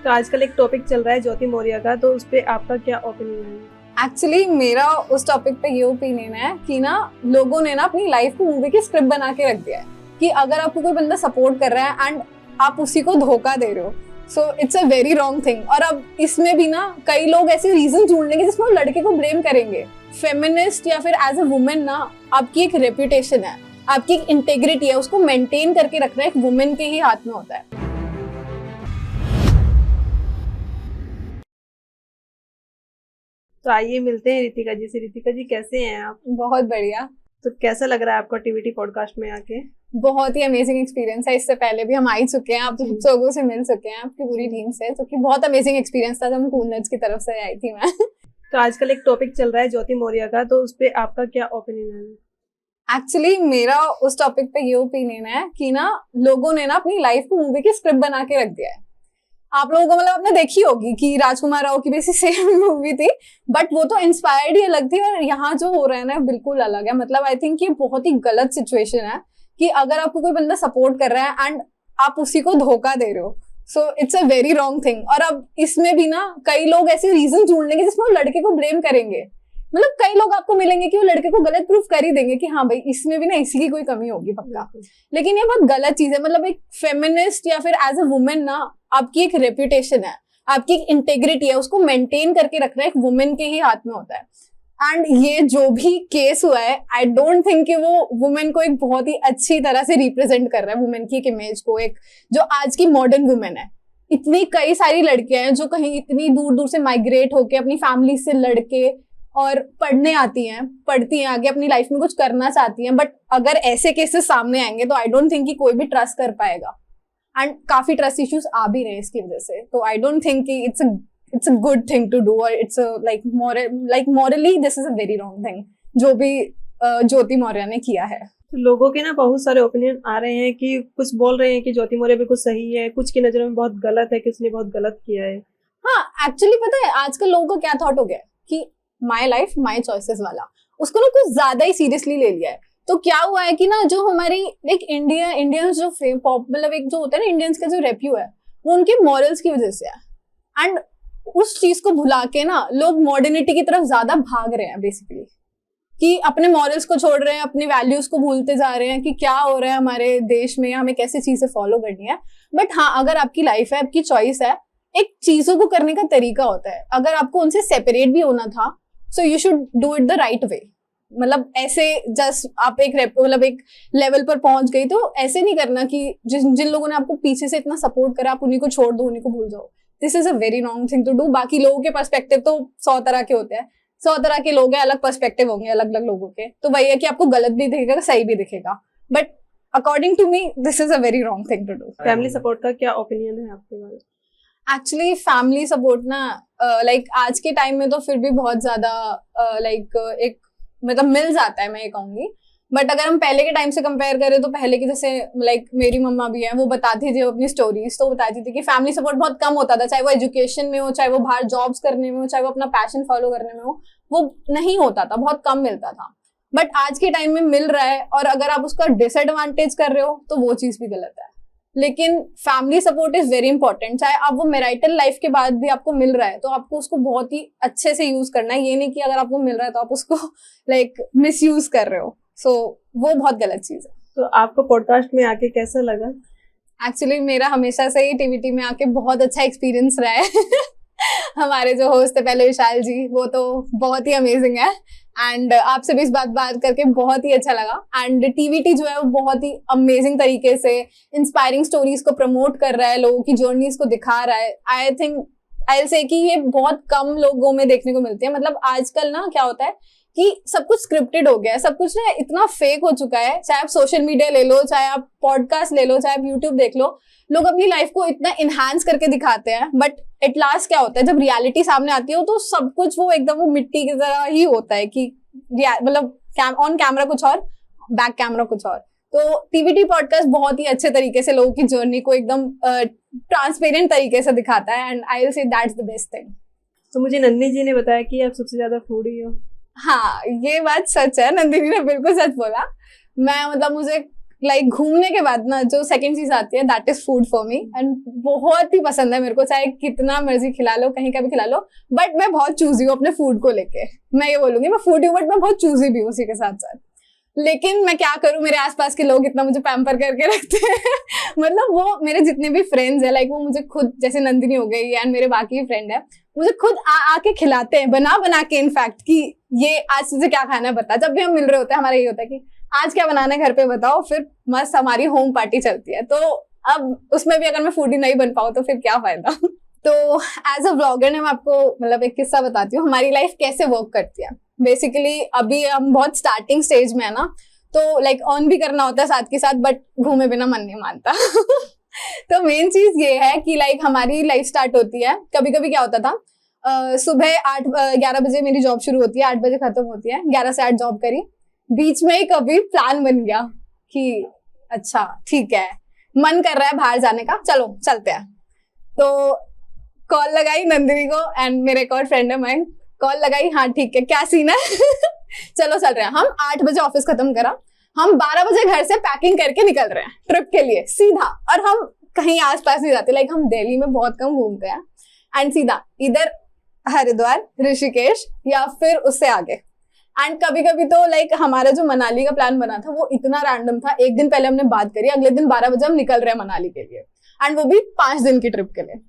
तो आजकल एक टॉपिक चल रहा है ज्योति मौर्य का, तो उस पे आपका क्या ओपिनियन है? एक्चुअली मेरा उस टॉपिक पे ये ओपिनियन है कि ना लोगों ने ना अपनी लाइफ को मूवी की स्क्रिप्ट बना के रख दिया है कि अगर आपको कोई बंदा सपोर्ट कर रहा है एंड आप उसी को धोखा दे रहे हो, so it's a very wrong thing. और अब इसमें भी ना कई लोग ऐसे रीजन ढूंढ लेंगे जिसमें वो लड़के को ब्लेम करेंगे। फेमिनिस्ट या फिर एज अ वुमेन ना आपकी एक रेपुटेशन है, आपकी एक इंटेग्रिटी है, उसको मेंटेन करके रखना एक वुमेन के ही हाथ में होता है। तो आइए मिलते हैं रितिका जी से। रितिका जी कैसे हैं आप? बहुत बढ़िया। तो कैसा लग रहा है आपका टीवीटी पॉडकास्ट में आके? बहुत ही अमेजिंग एक्सपीरियंस है। इससे पहले भी हम आ ही चुके हैं, आप तो लोगों से मिल चुके हैं आपकी पूरी टीम से, तो कि बहुत अमेजिंग एक्सपीरियंस था जब हम कूल नट्स की तरफ से आई थी मैं। तो आजकल एक टॉपिक चल रहा है ज्योति मौर्य का, तो उस पे आपका क्या ओपिनियन है? एक्चुअली मेरा उस टॉपिक पे ये ओपिनियन है कि ना लोगों ने ना अपनी लाइफ को मूवी की स्क्रिप्ट बना के रख दिया है। आप लोगों को मतलब आपने देखी होगी कि राजकुमार राव की बेसिस सेम मूवी थी, बट वो तो इंस्पायर्ड ही अलग थी और यहाँ जो हो रहा है ना बिल्कुल अलग है। मतलब आई थिंक ये बहुत ही गलत सिचुएशन है कि अगर आपको कोई बंदा सपोर्ट कर रहा है एंड आप उसी को धोखा दे रहे हो, so it's a very wrong thing. और अब इसमें भी ना कई लोग ऐसे रीजन ढूंढ लेंगे जिसमें वो लड़के को ब्लेम करेंगे। मतलब कई लोग आपको मिलेंगे कि वो लड़के को गलत प्रूफ कर ही देंगे कि हाँ भाई इसमें भी ना इसी की कोई कमी होगी पक्का। लेकिन ये बहुत गलत चीज है। मतलब एक फेमिनिस्ट या फिर एज अ वुमेन ना आपकी एक रेपुटेशन है, आपकी एक इंटेग्रिटी है, उसको मेंटेन करके रखना एक वुमेन के ही हाथ में होता है। एंड ये जो भी केस हुआ है, आई डोंट थिंक कि वो वुमेन को एक बहुत ही अच्छी तरह से रिप्रेजेंट कर रहा है, वुमेन की एक इमेज को, एक जो आज की मॉडर्न वुमेन है। इतनी कई सारी लड़कियां हैं जो कहीं इतनी दूर दूर से माइग्रेट होके अपनी फैमिली से लड़के और पढ़ने आती हैं, पढ़ती हैं, आगे अपनी लाइफ में कुछ करना चाहती हैं, बट अगर ऐसे केसेस सामने आएंगे तो आई डोंट थिंक कि कोई भी ट्रस्ट कर पाएगा। एंड काफी ट्रस्ट इश्यूज आ भी रहे हैं इसकी वजह से। तो आई डोंट थिंक कि it's a good thing to do और it's like morally this is a very wrong thing जो भी ज्योति मौर्य ने किया है। तो लोगों के ना बहुत सारे ओपिनियन आ रहे हैं कि कुछ बोल रहे हैं कि ज्योति मौर्य बिल्कुल सही है, कुछ की नजरों में बहुत गलत है कि उसने बहुत गलत किया है। हाँ एक्चुअली पता है आजकल लोगों को क्या थॉट हो गया कि माई लाइफ माई चॉइसेस वाला, उसको ना कुछ ज्यादा ही सीरियसली ले लिया है। तो क्या हुआ है कि ना जो हमारी लाइक इंडियंस जो मतलब एक जो होता है ना इंडियंस का जो रेप्यू है वो उनके मॉरल्स की वजह से है। एंड उस चीज को भुला के ना लोग मॉडर्निटी की तरफ ज्यादा भाग रहे हैं बेसिकली, कि अपने मॉरल्स को छोड़ रहे हैं, अपनी वैल्यूज को भूलते जा रहे हैं कि क्या हो रहा है हमारे देश में, हमें कैसी चीजें फॉलो करनी है। बट हाँ अगर आपकी लाइफ है, आपकी चॉइस है, एक चीजों को करने का तरीका होता है। अगर आपको उनसे सेपरेट भी होना था so you should do it the right way. मतलब ऐसे जस्ट आप एक लेवल पर पहुंच गई तो ऐसे नहीं करना कि जिन लोगों ने आपको पीछे से इतना सपोर्ट करा आप उन्हीं को छोड़ दो, उन्हीं को भूल जाओ। This is a very wrong thing to do. बाकी लोगों के पर्सपेक्टिव तो 100 तरह के होते हैं, 100 तरह के लोग हैं, अलग पर्सपेक्टिव होंगे अलग अलग लोगों के। तो वही है कि आपको गलत भी दिखेगा सही भी दिखेगा, but according to me this is a very wrong thing to do. Family support का क्या ओपिनियन है आपके बारे में? एक्चुअली फैमिली सपोर्ट ना लाइक आज के टाइम में तो फिर भी बहुत ज्यादा एक मतलब मिल जाता है मैं ये कहूंगी। बट अगर हम पहले के टाइम से कंपेयर करें तो पहले की जैसे लाइक मेरी मम्मा भी है, वो बताती थी अपनी स्टोरीज, तो बताती थी कि फैमिली सपोर्ट बहुत कम होता था, चाहे वो एजुकेशन में हो, चाहे वो बाहर जॉब्स करने में हो, चाहे वो अपना पैशन फॉलो करने में हो, वो नहीं होता था, बहुत कम मिलता था। बट आज के टाइम में मिल रहा है और अगर आप उसका डिसएडवांटेज कर रहे हो तो वो चीज भी गलत है। लेकिन family support is very important. चाहे आप वो मैरिटल लाइफ के बाद भी आपको मिल रहा है तो आपको उसको बहुत ही अच्छे से यूज करना है। ये नहीं कि अगर आपको मिल रहा है तो आप उसको लाइक मिस यूज कर रहे हो। सो वो बहुत गलत चीज है। तो आपको पॉडकास्ट में आके कैसा लगा? एक्चुअली मेरा हमेशा से ही टीवीटी में आके बहुत अच्छा एक्सपीरियंस रहा है। हमारे जो होस्ट थे पहले विशाल जी, वो तो बहुत ही अमेजिंग है। एंड आपसे भी इस बात करके बहुत ही अच्छा लगा। एंड टीवीटी जो है वो बहुत ही अमेजिंग तरीके से इंस्पायरिंग स्टोरीज को प्रमोट कर रहा है, लोगों की जर्नीज को दिखा रहा है। I think I will say कि ये बहुत कम लोगों में देखने को मिलती है। मतलब आजकल ना क्या होता है कि सब कुछ स्क्रिप्टेड हो गया है, सब कुछ ना इतना फेक हो चुका है। चाहे आप सोशल मीडिया ले लो, चाहे आप पॉडकास्ट ले लो, चाहे आप यूट्यूब देख लो, लोग अपनी लाइफ को इतना इनहांस करके दिखाते हैं। बट एट लास्ट क्या होता है जब रियलिटी सामने आती है तो सब कुछ वो एकदम वो मिट्टी की तरह ही होता है कि मतलब ऑन कैमरा कुछ और, बैक कैमरा कुछ और। तो टीवीटी पॉडकास्ट बहुत ही अच्छे तरीके से लोगों की जर्नी को एकदम ट्रांसपेरेंट तरीके से दिखाता है। And I will say that's the best thing. तो मुझे नंदिनी जी ने बताया कि आप सबसे ज्यादा फूडी हो। हाँ ये बात सच है, नंदिनी ने बिल्कुल सच बोला। मैं मतलब मुझे लाइक घूमने के बाद ना जो सेकंड चीज आती है that is food for me, and बहुत ही पसंद है मेरे को, चाहे कितना मर्जी खिला लो, कहीं का भी खिला लो, बट मैं बहुत चूजी हूँ अपने फूड को लेके। मैं ये बोलूंगी मैं फूड हूँ बट मैं बहुत चूजी भी हूँ उसी के साथ साथ। लेकिन मैं क्या करूं, मेरे आसपास के लोग इतना मुझे पैम्पर करके रखते हैं मतलब वो मेरे जितने भी फ्रेंड्स है लाइक वो मुझे खुद, जैसे नंदिनी हो गई एंड मेरे बाकी फ्रेंड है, मुझे खुद आके खिलाते हैं, बना बना के इनफैक्ट, कि ये आज तुझे क्या खाना है बता। जब भी हम मिल रहे होते हैं हमारा ये होता है कि आज क्या बनाना है घर पे बताओ, फिर मस्त हमारी होम पार्टी चलती है। तो अब उसमें भी अगर मैं फूडी नहीं बन पाऊँ तो फिर क्या फायदा तो एज अ व्लॉगर ने मैं आपको मतलब एक किस्सा बताती हूँ हमारी लाइफ कैसे वर्क करती है। बेसिकली अभी हम बहुत स्टार्टिंग स्टेज में है ना, तो लाइक अर्न भी करना होता है साथ के साथ, बट घूमे बिना मन नहीं मानता तो मेन चीज ये है कि लाइक हमारी लाइफ स्टार्ट होती है, कभी कभी क्या होता था सुबह 8-11 बजे मेरी जॉब शुरू होती है, 8 बजे खत्म होती है, 11 से 8 जॉब करी, बीच में ही कभी प्लान बन गया कि अच्छा ठीक है मन कर रहा है बाहर जाने का, चलो चलते हैं। तो कॉल लगाई नंदिनी को एंड मेरे एक और फ्रेंड है मैं, कॉल लगाई, हाँ ठीक है क्या सीन है चलो चल रहे हैं। हम 8 बजे ऑफिस खत्म करा, हम 12 बजे घर से पैकिंग करके निकल रहे हैं ट्रिप के लिए सीधा, और हम कहीं आसपास नहीं जाते, लाइक हम दिल्ली में बहुत कम घूमते हैं, एंड सीधा इधर हरिद्वार, ऋषिकेश या फिर उससे आगे। एंड कभी कभी तो लाइक हमारा जो मनाली का प्लान बना था वो इतना रैंडम था, एक दिन पहले हमने बात करी, अगले दिन 12 बजे हम निकल रहे हैं मनाली के लिए, एंड वो भी 5 दिन की ट्रिप के लिए।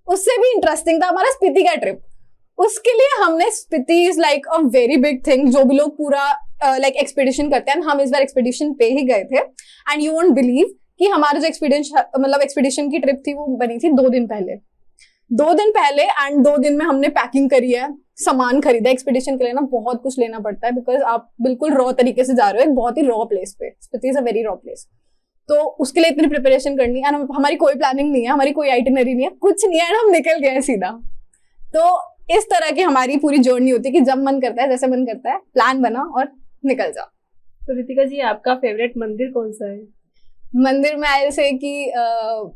उससे भी इंटरेस्टिंग था हमारा स्पीति का ट्रिप, उसके लिए हमने, Spiti is like a very big thing, जो भी लोग पूरा लाइक एक्सपीडिशन करते हैं, हम इस बार एक्सपीडिशन पे ही गए थे, एंड यू वोंट बिलीव कि हमारा जो एक्सपीडिशन की ट्रिप थी वो बनी थी 2 दिन पहले, 2 दिन पहले, एंड 2 दिन में हमने पैकिंग करी है, सामान खरीदा। एक्सपीडिशन के लिए ना बहुत कुछ लेना पड़ता है, बिकॉज आप बिल्कुल रॉ तरीके से जा रहे हो, एक बहुत ही रॉ प्लेस पे, Spiti is a very raw place, तो उसके लिए इतनी प्रिपरेशन करनी है, एंड हमारी कोई प्लानिंग नहीं है, हमारी कोई आइटिनरी नहीं है, कुछ नहीं है, एंड हम निकल गए सीधा। तो इस तरह की हमारी पूरी जर्नी होती है कि जब मन करता है, जैसे मन करता है, प्लान बना और निकल जाओ। तो रितिका जी आपका फेवरेट मंदिर कौन सा है? मंदिर में आई से कि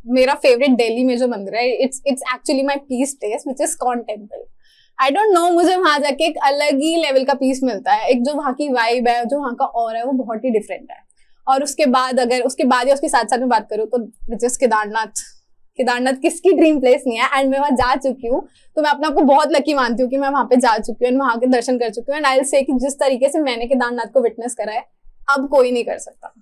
मेरा फेवरेट दिल्ली में जो मंदिर है, it's actually my peace place which is ISKCON temple. I don't know, मुझे वहां जाके एक अलग ही लेवल का पीस मिलता है, एक जो वहाँ की वाइब है, जो वहाँ का ऑरा है, वो बहुत ही डिफरेंट है। और उसके बाद या उसके साथ साथ में बात करूँ तो व्हिच इज केदारनाथ किसकी ड्रीम प्लेस नहीं है, एंड मैं वहां जा चुकी हूँ, तो मैं अपने आप को बहुत लकी मानती हूँ कि मैं वहां पे जा चुकी हूँ एंड वहां के दर्शन कर चुकी हूँ। एंड आई विल से कि जिस तरीके से मैंने केदारनाथ को विटनेस करा है, अब कोई नहीं कर सकता।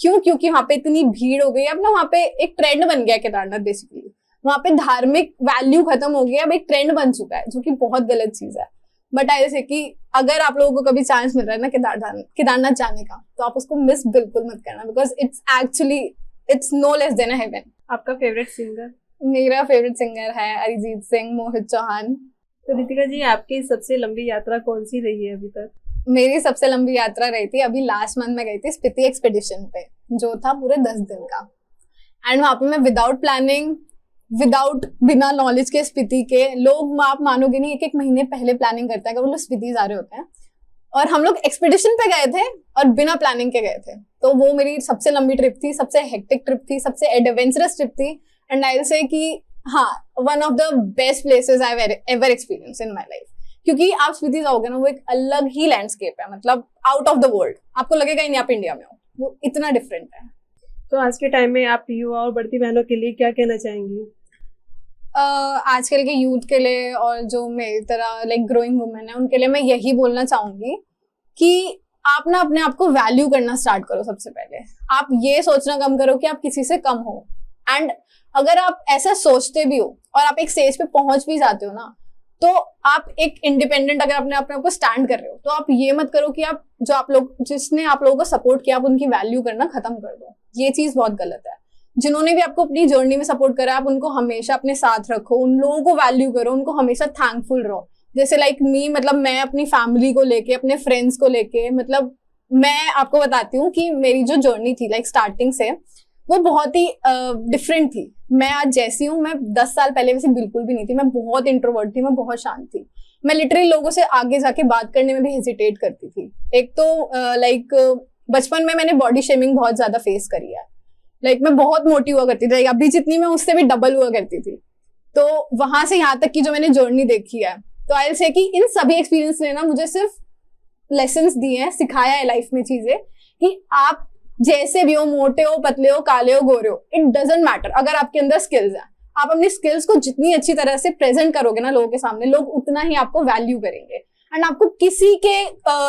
क्यों? क्योंकि वहां पे इतनी भीड़ हो गई, अब ना वहां पे एक ट्रेंड बन गया केदारनाथ, बेसिकली वहां पे धार्मिक वैल्यू खत्म हो गई, अब एक ट्रेंड बन चुका है, जो कि बहुत गलत चीज है। बट आई से कि अगर आप लोगों को कभी चांस मिल रहा है ना केदारनाथ जाने का, तो आप उसको मिस बिल्कुल मत करना, because it's no less than a heaven. आपका फेवरेट सिंगर? मेरा फेवरेट सिंगर है अरिजीत सिंह, मोहित चौहान। तो रितिका जी आपकी सबसे लंबी यात्रा कौन सी रही है अभी तक? मेरी सबसे लंबी यात्रा रही थी अभी लास्ट मंथ में गई थी स्पीति एक्सपीडिशन पे, जो था पूरे 10 दिन का। एंड वहां पे मैं विदाउट प्लानिंग, बिना नॉलेज के, स्पीति के लोग, आप मानोगे नहीं, एक महीने पहले प्लानिंग करते हैं अगर वो लोग स्पीति जा रहे होते हैं, और हम लोग एक्सपीडिशन पे गए थे और बिना प्लानिंग के गए थे। तो वो मेरी सबसे लंबी ट्रिप थी, सबसे हेक्टिक ट्रिप थी, सबसे एडवेंचरस ट्रिप थी, एंड आई विल से कि हाँ, one of the best places I have ever experience in my life. क्योंकि आप स्पीति जाओगे ना, वो एक अलग ही लैंडस्केप है, मतलब आउट ऑफ द वर्ल्ड, आपको लगेगा ही नहीं आप इंडिया में हो, वो इतना डिफरेंट है। तो आज के टाइम में आप युवा और बढ़ती बहनों के लिए क्या कहना चाहेंगी? आजकल के यूथ के लिए और जो मेरी तरह लाइक ग्रोइंग वुमेन है, उनके लिए मैं यही बोलना चाहूंगी कि आप ना अपने आप को वैल्यू करना स्टार्ट करो। सबसे पहले आप ये सोचना कम करो कि आप किसी से कम हो, एंड अगर आप ऐसा सोचते भी हो और आप एक स्टेज पे पहुंच भी जाते हो ना, तो आप एक इंडिपेंडेंट, अगर अपने आप को स्टैंड कर रहे हो, तो आप ये मत करो कि आप जिसने आप लोगों को सपोर्ट किया, आप उनकी वैल्यू करना खत्म कर दो। ये चीज बहुत गलत है। जिन्होंने भी आपको अपनी जर्नी में सपोर्ट करा, आप उनको हमेशा अपने साथ रखो, उन लोगों को वैल्यू करो, उनको हमेशा थैंकफुल रहो। जैसे लाइक मी, मतलब मैं अपनी फैमिली को लेके, अपने फ्रेंड्स को लेके, मतलब मैं आपको बताती हूँ कि मेरी जो जर्नी थी लाइक स्टार्टिंग से, वो बहुत ही डिफरेंट थी। मैं आज जैसी हूँ, मैं 10 साल पहले वैसे बिल्कुल भी नहीं थी। मैं बहुत इंट्रोवर्ट थी, मैं बहुत शांत थी। मैं लिटरली लोगों से आगे जाके बात करने में भी हेजिटेट करती थी। एक तो लाइक बचपन में मैंने बॉडी शेमिंग बहुत ज्यादा फेस करी है। लाइक मैं बहुत मोटी हुआ करती थी, अभी जितनी मैं उससे भी डबल हुआ करती थी। तो वहां से यहाँ तक की जो मैंने जर्नी देखी है, तो आई विल से कि इन सभी एक्सपीरियंस ने ना मुझे सिर्फ लेसन्स दिए हैं, सिखाया है लाइफ में चीजें, कि आप जैसे भी हो, मोटे हो, पतले हो, काले हो, गोरे हो, इट डजेंट मैटर। अगर आपके अंदर स्किल्स है, आप अपनी स्किल्स को जितनी अच्छी तरह से प्रेजेंट करोगे ना लोगों के सामने, लोग उतना ही आपको वैल्यू करेंगे। एंड आपको किसी के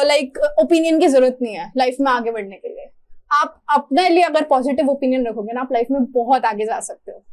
लाइक ओपिनियन की जरूरत नहीं है लाइफ में आगे बढ़ने के लिए। आप अपने लिए अगर पॉजिटिव ओपिनियन रखोगे ना, आप लाइफ में बहुत आगे जा सकते हो।